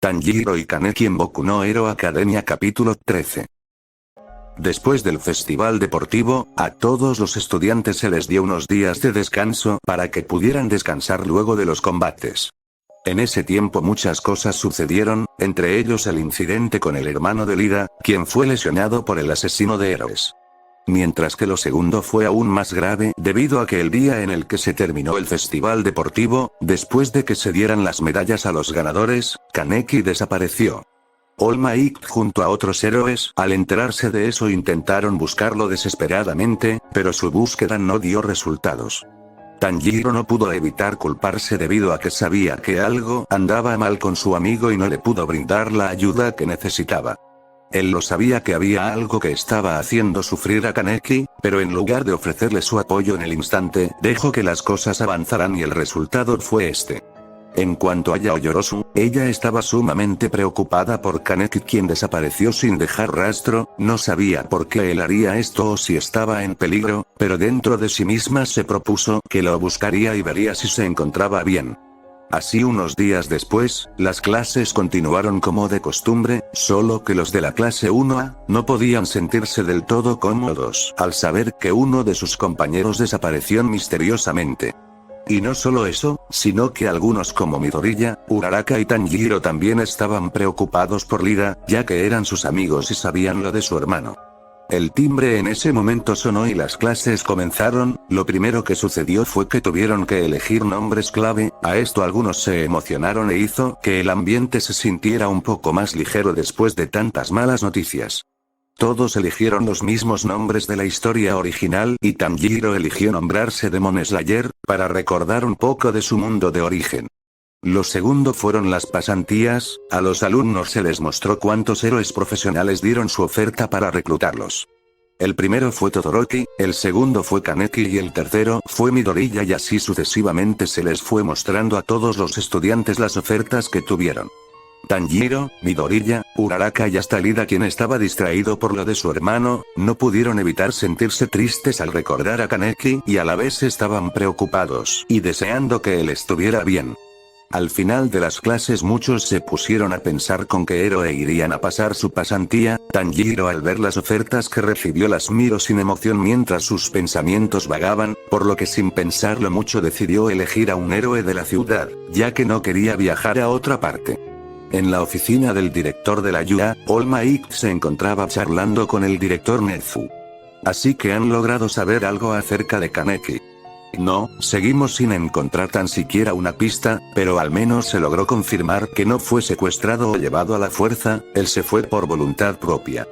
Tanjiro y Kaneki en Boku no Hero Academia capítulo 13. Después del festival deportivo, a todos los estudiantes se les dio unos días de descanso para que pudieran descansar luego de los combates. En ese tiempo muchas cosas sucedieron, entre ellos el incidente con el hermano de Lida, quien fue lesionado por el asesino de héroes. Mientras que lo segundo fue aún más grave debido a que el día en el que se terminó el festival deportivo, después de que se dieran las medallas a los ganadores, Kaneki desapareció. All Might junto a otros héroes, al enterarse de eso intentaron buscarlo desesperadamente, pero su búsqueda no dio resultados. Tanjiro no pudo evitar culparse debido a que sabía que algo andaba mal con su amigo y no le pudo brindar la ayuda que necesitaba. Él lo sabía que había algo que estaba haciendo sufrir a Kaneki, pero en lugar de ofrecerle su apoyo en el instante, dejó que las cosas avanzaran y el resultado fue este. En cuanto a Yaoyorozu, ella estaba sumamente preocupada por Kaneki, quien desapareció sin dejar rastro. No sabía por qué él haría esto o si estaba en peligro, pero dentro de sí misma se propuso que lo buscaría y vería si se encontraba bien. Así unos días después, las clases continuaron como de costumbre, solo que los de la clase 1A, no podían sentirse del todo cómodos al saber que uno de sus compañeros desapareció misteriosamente. Y no solo eso, sino que algunos como Midoriya, Uraraka y Tanjiro también estaban preocupados por Lida, ya que eran sus amigos y sabían lo de su hermano. El timbre en ese momento sonó y las clases comenzaron. Lo primero que sucedió fue que tuvieron que elegir nombres clave. A esto algunos se emocionaron e hizo que el ambiente se sintiera un poco más ligero después de tantas malas noticias. Todos eligieron los mismos nombres de la historia original y Tanjiro eligió nombrarse Demon Slayer, para recordar un poco de su mundo de origen. Lo segundo fueron las pasantías. A los alumnos se les mostró cuántos héroes profesionales dieron su oferta para reclutarlos. El primero fue Todoroki, el segundo fue Kaneki y el tercero fue Midoriya, y así sucesivamente se les fue mostrando a todos los estudiantes las ofertas que tuvieron. Tanjiro, Midoriya, Uraraka y hasta Lida, quien estaba distraído por lo de su hermano, no pudieron evitar sentirse tristes al recordar a Kaneki y a la vez estaban preocupados y deseando que él estuviera bien. Al final de las clases muchos se pusieron a pensar con qué héroe irían a pasar su pasantía. Tanjiro, al ver las ofertas que recibió, las miró sin emoción mientras sus pensamientos vagaban, por lo que sin pensarlo mucho decidió elegir a un héroe de la ciudad, ya que no quería viajar a otra parte. En la oficina del director de la UA, All Might se encontraba charlando con el director Nezu. Así que han logrado saber algo acerca de Kaneki. No, seguimos sin encontrar tan siquiera una pista, pero al menos se logró confirmar que no fue secuestrado o llevado a la fuerza, él se fue por voluntad propia.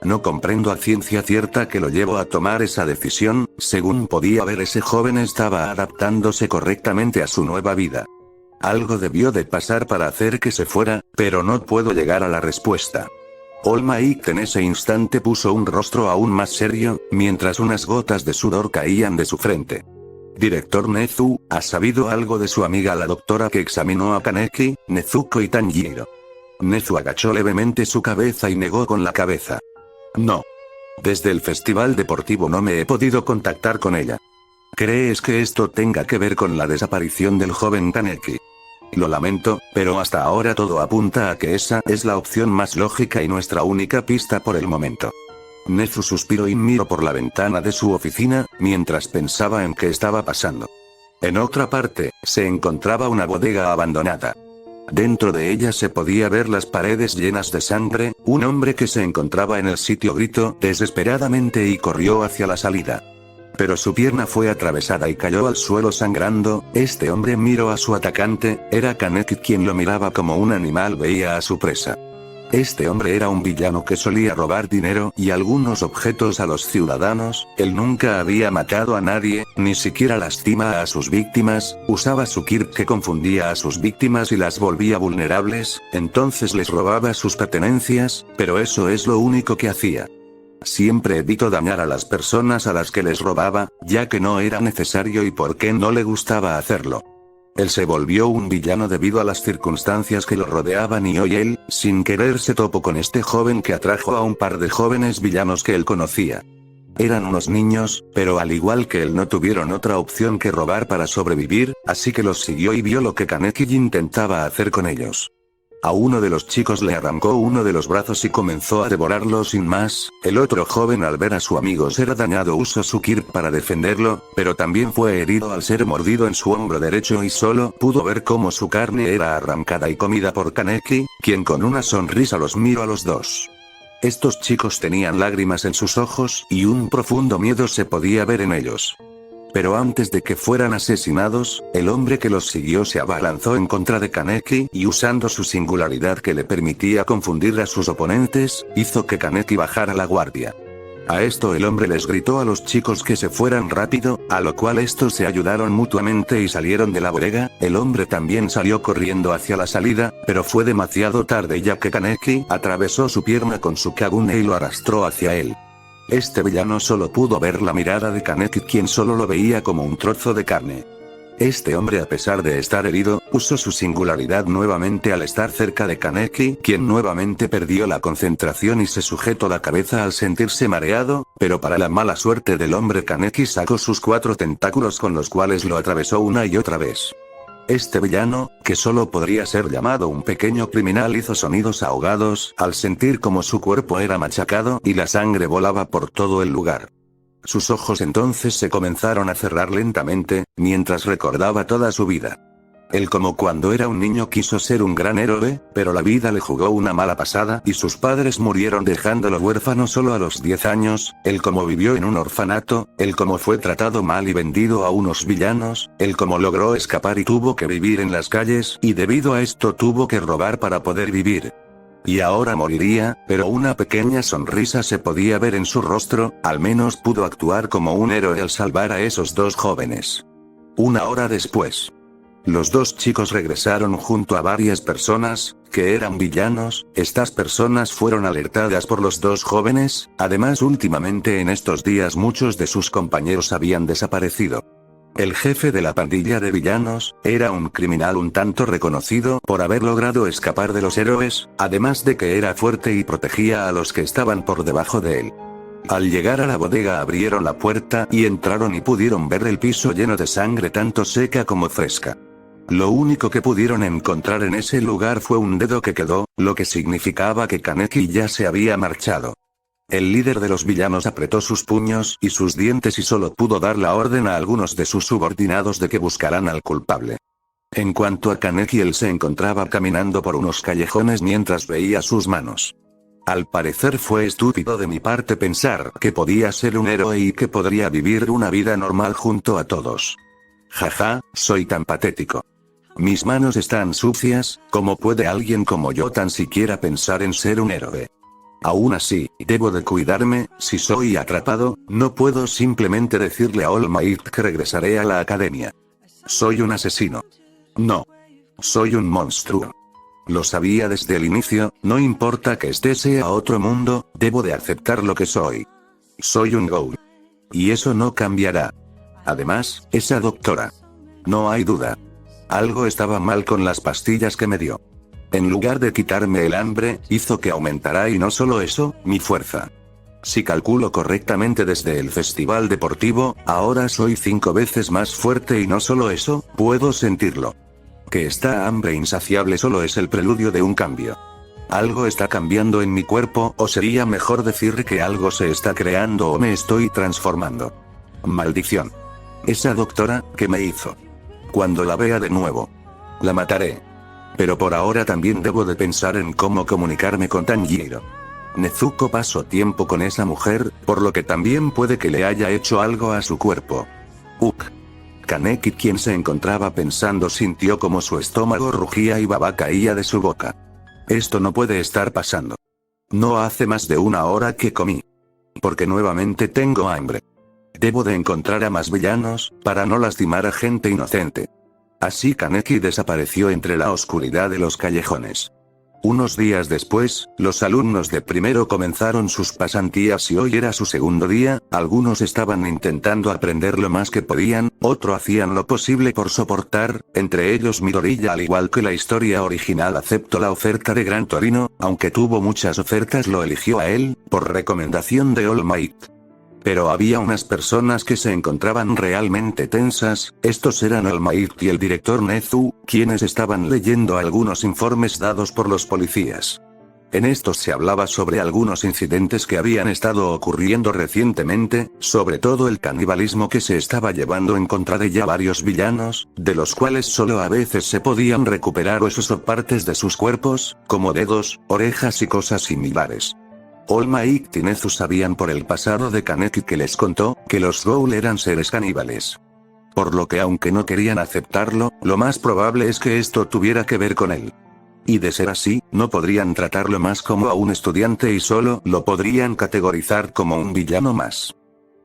No comprendo a ciencia cierta que lo llevó a tomar esa decisión. Según podía ver, ese joven estaba adaptándose correctamente a su nueva vida. Algo debió de pasar para hacer que se fuera, pero no puedo llegar a la respuesta. All Might en ese instante puso un rostro aún más serio, mientras unas gotas de sudor caían de su frente. Director Nezu, ¿ha sabido algo de su amiga la doctora que examinó a Kaneki, Nezuko y Tanjiro? Nezu agachó levemente su cabeza y negó con la cabeza. No. Desde el festival deportivo no me he podido contactar con ella. ¿Crees que esto tenga que ver con la desaparición del joven Kaneki? Lo lamento, pero hasta ahora todo apunta a que esa es la opción más lógica y nuestra única pista por el momento. Nezu suspiró y miró por la ventana de su oficina, mientras pensaba en qué estaba pasando. En otra parte, se encontraba una bodega abandonada. Dentro de ella se podía ver las paredes llenas de sangre. Un hombre que se encontraba en el sitio gritó desesperadamente y corrió hacia la salida. Pero su pierna fue atravesada y cayó al suelo sangrando. Este hombre miró a su atacante. Era Kaneki, quien lo miraba como un animal veía a su presa. Este hombre era un villano que solía robar dinero y algunos objetos a los ciudadanos. Él nunca había matado a nadie, ni siquiera lastima a sus víctimas. Usaba su Kirp, que confundía a sus víctimas y las volvía vulnerables, entonces les robaba sus pertenencias, pero eso es lo único que hacía. Siempre evitó dañar a las personas a las que les robaba, ya que no era necesario y porque no le gustaba hacerlo. Él se volvió un villano debido a las circunstancias que lo rodeaban y hoy él, sin querer, se topó con este joven que atrajo a un par de jóvenes villanos que él conocía. Eran unos niños, pero al igual que él no tuvieron otra opción que robar para sobrevivir, así que los siguió y vio lo que Kaneki intentaba hacer con ellos. A uno de los chicos le arrancó uno de los brazos y comenzó a devorarlo sin más. El otro joven, al ver a su amigo ser dañado, usó su kirp para defenderlo, pero también fue herido al ser mordido en su hombro derecho y solo pudo ver cómo su carne era arrancada y comida por Kaneki, quien con una sonrisa los miró a los dos. Estos chicos tenían lágrimas en sus ojos y un profundo miedo se podía ver en ellos. Pero antes de que fueran asesinados, el hombre que los siguió se abalanzó en contra de Kaneki y usando su singularidad que le permitía confundir a sus oponentes, hizo que Kaneki bajara la guardia. A esto el hombre les gritó a los chicos que se fueran rápido, a lo cual estos se ayudaron mutuamente y salieron de la bodega. El hombre también salió corriendo hacia la salida, pero fue demasiado tarde ya que Kaneki atravesó su pierna con su kagune y lo arrastró hacia él. Este villano solo pudo ver la mirada de Kaneki, quien solo lo veía como un trozo de carne. Este hombre, a pesar de estar herido, usó su singularidad nuevamente al estar cerca de Kaneki, quien nuevamente perdió la concentración y se sujetó la cabeza al sentirse mareado, pero para la mala suerte del hombre, Kaneki sacó sus 4 tentáculos con los cuales lo atravesó una y otra vez. Este villano, que solo podría ser llamado un pequeño criminal, hizo sonidos ahogados al sentir como su cuerpo era machacado y la sangre volaba por todo el lugar. Sus ojos entonces se comenzaron a cerrar lentamente, mientras recordaba toda su vida. Él, como cuando era un niño, quiso ser un gran héroe, pero la vida le jugó una mala pasada y sus padres murieron dejándolo huérfano solo a los 10 años, él como vivió en un orfanato, él como fue tratado mal y vendido a unos villanos, él como logró escapar y tuvo que vivir en las calles y debido a esto tuvo que robar para poder vivir. Y ahora moriría, pero una pequeña sonrisa se podía ver en su rostro, al menos pudo actuar como un héroe al salvar a esos 2 jóvenes. Una hora después. Los 2 chicos regresaron junto a varias personas, que eran villanos. Estas personas fueron alertadas por los 2 jóvenes, además últimamente en estos días muchos de sus compañeros habían desaparecido. El jefe de la pandilla de villanos, era un criminal un tanto reconocido por haber logrado escapar de los héroes, además de que era fuerte y protegía a los que estaban por debajo de él. Al llegar a la bodega abrieron la puerta y entraron y pudieron ver el piso lleno de sangre tanto seca como fresca. Lo único que pudieron encontrar en ese lugar fue un dedo que quedó, lo que significaba que Kaneki ya se había marchado. El líder de los villanos apretó sus puños y sus dientes y solo pudo dar la orden a algunos de sus subordinados de que buscaran al culpable. En cuanto a Kaneki, él se encontraba caminando por unos callejones mientras veía sus manos. Al parecer fue estúpido de mi parte pensar que podía ser un héroe y que podría vivir una vida normal junto a todos. Jaja, soy tan patético. Mis manos están sucias, ¿cómo puede alguien como yo tan siquiera pensar en ser un héroe? Aún así, debo de cuidarme. Si soy atrapado, no puedo simplemente decirle a All Might que regresaré a la academia. Soy un asesino. No. Soy un monstruo. Lo sabía desde el inicio, no importa que este sea otro mundo, debo de aceptar lo que soy. Soy un ghoul. Y eso no cambiará. Además, esa doctora. No hay duda. Algo estaba mal con las pastillas que me dio. En lugar de quitarme el hambre, hizo que aumentara y no solo eso, mi fuerza. Si calculo correctamente desde el festival deportivo, ahora soy 5 veces más fuerte y no solo eso, puedo sentirlo. Que esta hambre insaciable solo es el preludio de un cambio. Algo está cambiando en mi cuerpo, o sería mejor decir que algo se está creando o me estoy transformando. Maldición. Esa doctora, ¿qué me hizo? Cuando la vea de nuevo, la mataré. Pero por ahora también debo de pensar en cómo comunicarme con Tanjiro. Nezuko pasó tiempo con esa mujer, por lo que también puede que le haya hecho algo a su cuerpo. Kaneki, quien se encontraba pensando, sintió como su estómago rugía y baba caía de su boca. Esto no puede estar pasando. No hace más de 1 hora que comí. Porque nuevamente tengo hambre. Debo de encontrar a más villanos, para no lastimar a gente inocente. Así Kaneki desapareció entre la oscuridad de los callejones. Unos días después, los alumnos de primero comenzaron sus pasantías y hoy era su segundo día. Algunos estaban intentando aprender lo más que podían, otros hacían lo posible por soportar, entre ellos Midoriya. Al igual que la historia original, aceptó la oferta de Gran Torino, aunque tuvo muchas ofertas lo eligió a él, por recomendación de All Might. Pero había unas personas que se encontraban realmente tensas, estos eran All Might y el director Nezu, quienes estaban leyendo algunos informes dados por los policías. En estos se hablaba sobre algunos incidentes que habían estado ocurriendo recientemente, sobre todo el canibalismo que se estaba llevando en contra de ya varios villanos, de los cuales solo a veces se podían recuperar huesos o partes de sus cuerpos, como dedos, orejas y cosas similares. All Might y Nezu sabían por el pasado de Kaneki que les contó, que los Ghoul eran seres caníbales. Por lo que aunque no querían aceptarlo, lo más probable es que esto tuviera que ver con él. Y de ser así, no podrían tratarlo más como a un estudiante y solo lo podrían categorizar como un villano más.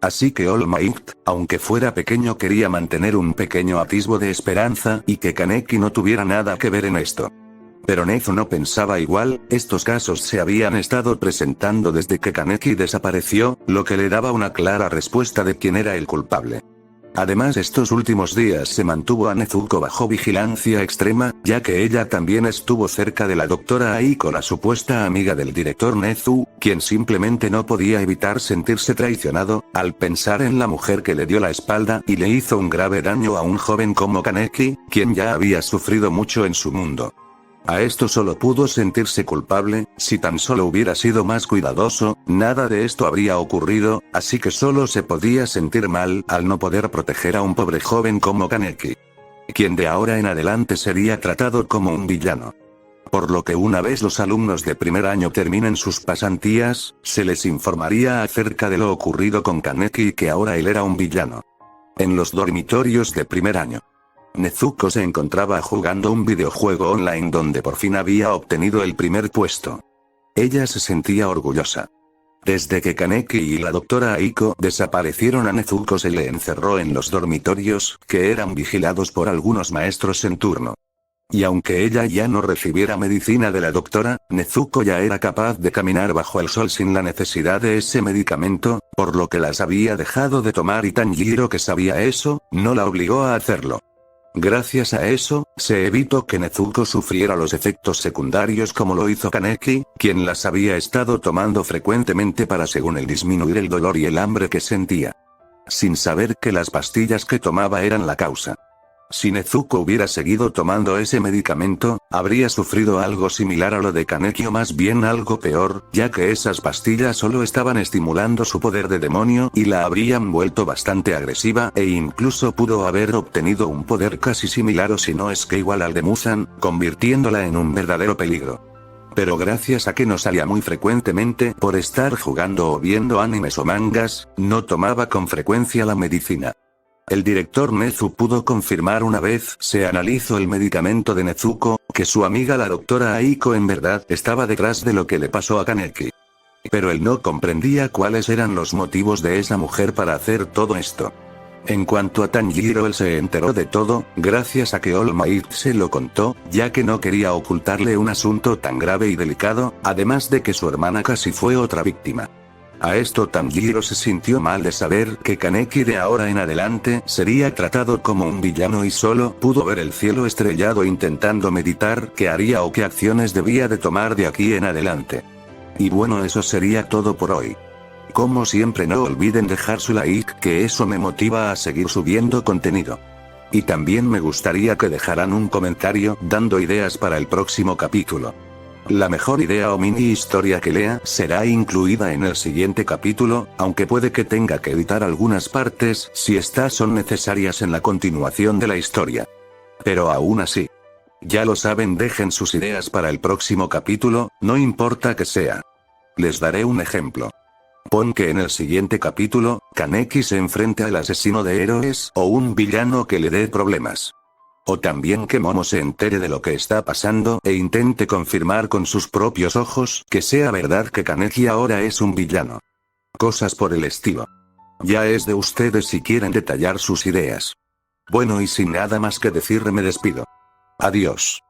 Así que All Might, aunque fuera pequeño, quería mantener un pequeño atisbo de esperanza y que Kaneki no tuviera nada que ver en esto. Pero Nezu no pensaba igual, estos casos se habían estado presentando desde que Kaneki desapareció, lo que le daba una clara respuesta de quién era el culpable. Además, estos últimos días se mantuvo a Nezuko bajo vigilancia extrema, ya que ella también estuvo cerca de la doctora Aiko, la supuesta amiga del director Nezu, quien simplemente no podía evitar sentirse traicionado, al pensar en la mujer que le dio la espalda y le hizo un grave daño a un joven como Kaneki, quien ya había sufrido mucho en su mundo. A esto solo pudo sentirse culpable, si tan solo hubiera sido más cuidadoso, nada de esto habría ocurrido, así que solo se podía sentir mal al no poder proteger a un pobre joven como Kaneki, quien de ahora en adelante sería tratado como un villano. Por lo que una vez los alumnos de primer año terminen sus pasantías, se les informaría acerca de lo ocurrido con Kaneki y que ahora él era un villano. En los dormitorios de primer año, Nezuko se encontraba jugando un videojuego online donde por fin había obtenido el primer puesto. Ella se sentía orgullosa. Desde que Kaneki y la doctora Aiko desaparecieron, a Nezuko se le encerró en los dormitorios, que eran vigilados por algunos maestros en turno. Y aunque ella ya no recibiera medicina de la doctora, Nezuko ya era capaz de caminar bajo el sol sin la necesidad de ese medicamento, por lo que las había dejado de tomar y Tanjiro, que sabía eso, no la obligó a hacerlo. Gracias a eso, se evitó que Nezuko sufriera los efectos secundarios como lo hizo Kaneki, quien las había estado tomando frecuentemente para, según él, disminuir el dolor y el hambre que sentía, sin saber que las pastillas que tomaba eran la causa. Si Nezuko hubiera seguido tomando ese medicamento, habría sufrido algo similar a lo de Kaneki, o más bien algo peor, ya que esas pastillas solo estaban estimulando su poder de demonio y la habrían vuelto bastante agresiva, e incluso pudo haber obtenido un poder casi similar o si no es que igual al de Muzan, convirtiéndola en un verdadero peligro. Pero gracias a que no salía muy frecuentemente por estar jugando o viendo animes o mangas, no tomaba con frecuencia la medicina. El director Nezu pudo confirmar una vez se analizó el medicamento de Nezuko, que su amiga la doctora Aiko en verdad estaba detrás de lo que le pasó a Kaneki. Pero él no comprendía cuáles eran los motivos de esa mujer para hacer todo esto. En cuanto a Tanjiro, él se enteró de todo, gracias a que All Might se lo contó, ya que no quería ocultarle un asunto tan grave y delicado, además de que su hermana casi fue otra víctima. A esto Tanjiro se sintió mal de saber que Kaneki de ahora en adelante sería tratado como un villano y solo pudo ver el cielo estrellado intentando meditar qué haría o qué acciones debía de tomar de aquí en adelante. Y bueno, eso sería todo por hoy. Como siempre, no olviden dejar su like, que eso me motiva a seguir subiendo contenido. Y también me gustaría que dejaran un comentario dando ideas para el próximo capítulo. La mejor idea o mini historia que lea será incluida en el siguiente capítulo, aunque puede que tenga que editar algunas partes si estas son necesarias en la continuación de la historia. Pero aún así, ya lo saben, dejen sus ideas para el próximo capítulo, no importa que sea. Les daré un ejemplo. Pon que en el siguiente capítulo, Kaneki se enfrente al asesino de héroes o un villano que le dé problemas. O también que Momo se entere de lo que está pasando e intente confirmar con sus propios ojos que sea verdad que Kaneki ahora es un villano. Cosas por el estilo. Ya es de ustedes si quieren detallar sus ideas. Bueno, y sin nada más que decir, me despido. Adiós.